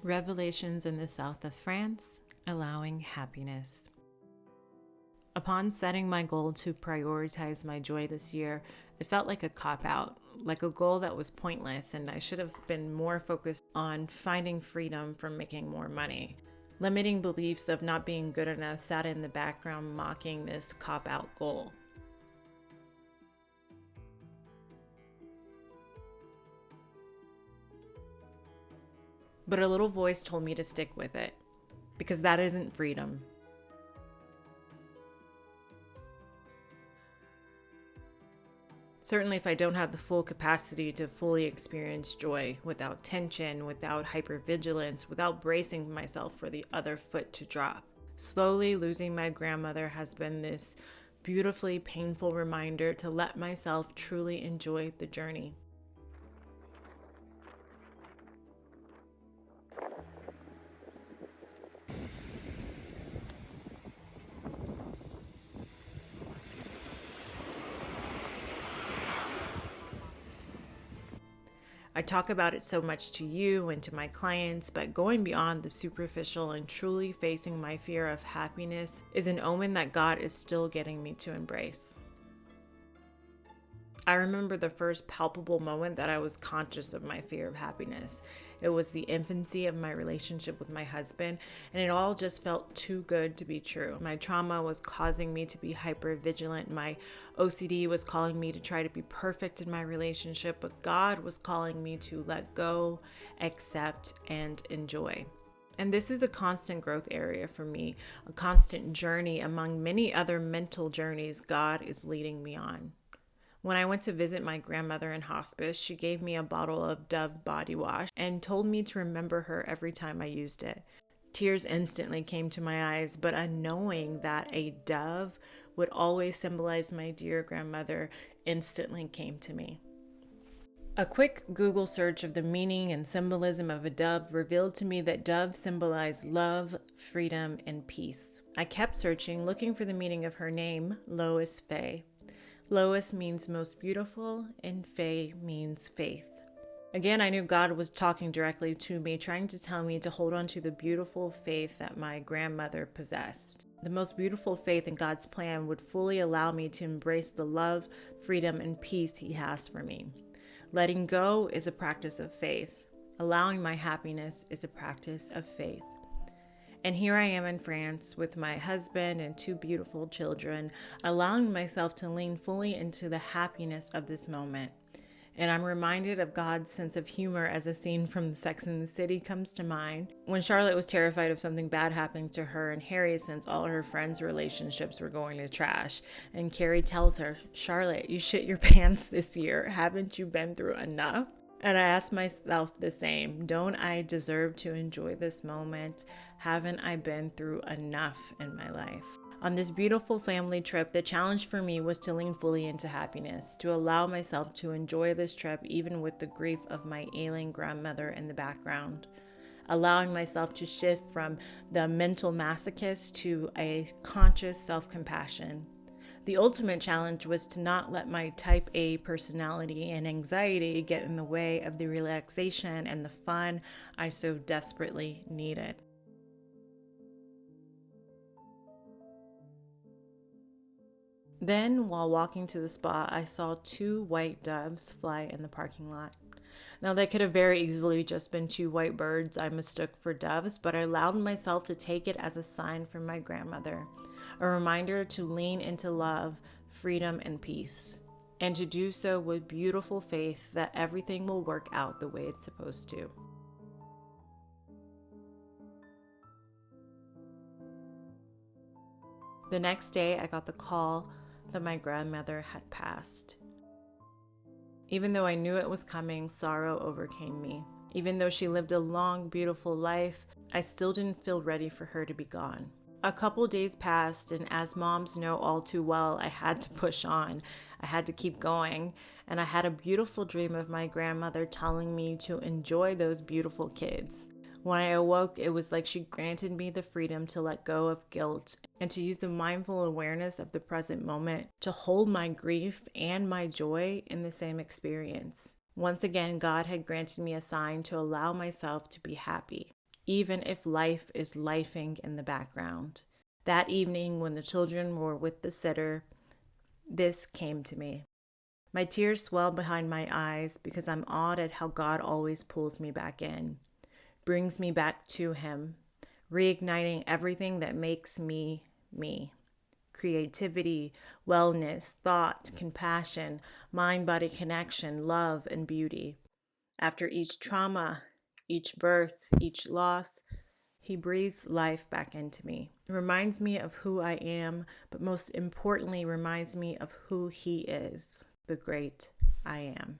Revelations in the south of France, allowing happiness. Upon setting my goal to prioritize my joy this year, it felt like a cop-out, like a goal that was pointless, and I should have been more focused on finding freedom from making more money. Limiting beliefs of not being good enough sat in the background mocking this cop-out goal. But a little voice told me to stick with it, because that isn't freedom. Certainly, if I don't have the full capacity to fully experience joy without tension, without hypervigilance, without bracing myself for the other foot to drop. Slowly losing my grandmother has been this beautifully painful reminder to let myself truly enjoy the journey. I talk about it so much to you and to my clients, but going beyond the superficial and truly facing my fear of happiness is an omen that God is still getting me to embrace. I remember the first palpable moment that I was conscious of my fear of happiness. It was the infancy of my relationship with my husband, and it all just felt too good to be true. My trauma was causing me to be hyper vigilant. My OCD was calling me to try to be perfect in my relationship, but God was calling me to let go, accept, and enjoy. And this is a constant growth area for me, a constant journey among many other mental journeys God is leading me on. When I went to visit my grandmother in hospice, she gave me a bottle of Dove body wash and told me to remember her every time I used it. Tears instantly came to my eyes, but a knowing that a dove would always symbolize my dear grandmother instantly came to me. A quick Google search of the meaning and symbolism of a dove revealed to me that doves symbolize love, freedom, and peace. I kept searching, looking for the meaning of her name, Lois Faye. Lois means most beautiful, and Faye means faith. Again, I knew God was talking directly to me, trying to tell me to hold on to the beautiful faith that my grandmother possessed. The most beautiful faith in God's plan would fully allow me to embrace the love, freedom, and peace He has for me. Letting go is a practice of faith. Allowing my happiness is a practice of faith. And here I am in France with my husband and two beautiful children, allowing myself to lean fully into the happiness of this moment. And I'm reminded of God's sense of humor as a scene from Sex and the City comes to mind. When Charlotte was terrified of something bad happening to her and Harry, since all her friends' relationships were going to trash. And Carrie tells her, "Charlotte, you shit your pants this year. Haven't you been through enough?" And I ask myself the same. Don't I deserve to enjoy this moment? Haven't I been through enough in my life? On this beautiful family trip, the challenge for me was to lean fully into happiness, to allow myself to enjoy this trip even with the grief of my ailing grandmother in the background. Allowing myself to shift from the mental masochist to a conscious self-compassion. The ultimate challenge was to not let my type A personality and anxiety get in the way of the relaxation and the fun I so desperately needed. Then, while walking to the spot, I saw two white doves fly in the parking lot. Now, they could have very easily just been two white birds I mistook for doves, but I allowed myself to take it as a sign from my grandmother, a reminder to lean into love, freedom, and peace, and to do so with beautiful faith that everything will work out the way it's supposed to. The next day, I got the call that my grandmother had passed. Even though I knew it was coming, sorrow overcame me. Even though she lived a long, beautiful life, I still didn't feel ready for her to be gone. A couple days passed, and as moms know all too well, I had to push on. I had to keep going, and I had a beautiful dream of my grandmother telling me to enjoy those beautiful kids. When I awoke, it was like she granted me the freedom to let go of guilt and to use the mindful awareness of the present moment to hold my grief and my joy in the same experience. Once again, God had granted me a sign to allow myself to be happy. even if life is lifing in the background. That evening, when the children were with the sitter, this came to me. My tears swell behind my eyes because I'm awed at how God always pulls me back in, brings me back to Him, reigniting everything that makes me me. Creativity, wellness, thought, compassion, mind-body connection, love, and beauty. After each trauma, each birth, each loss, He breathes life back into me. It reminds me of who I am, but most importantly, reminds me of who He is, the great I am.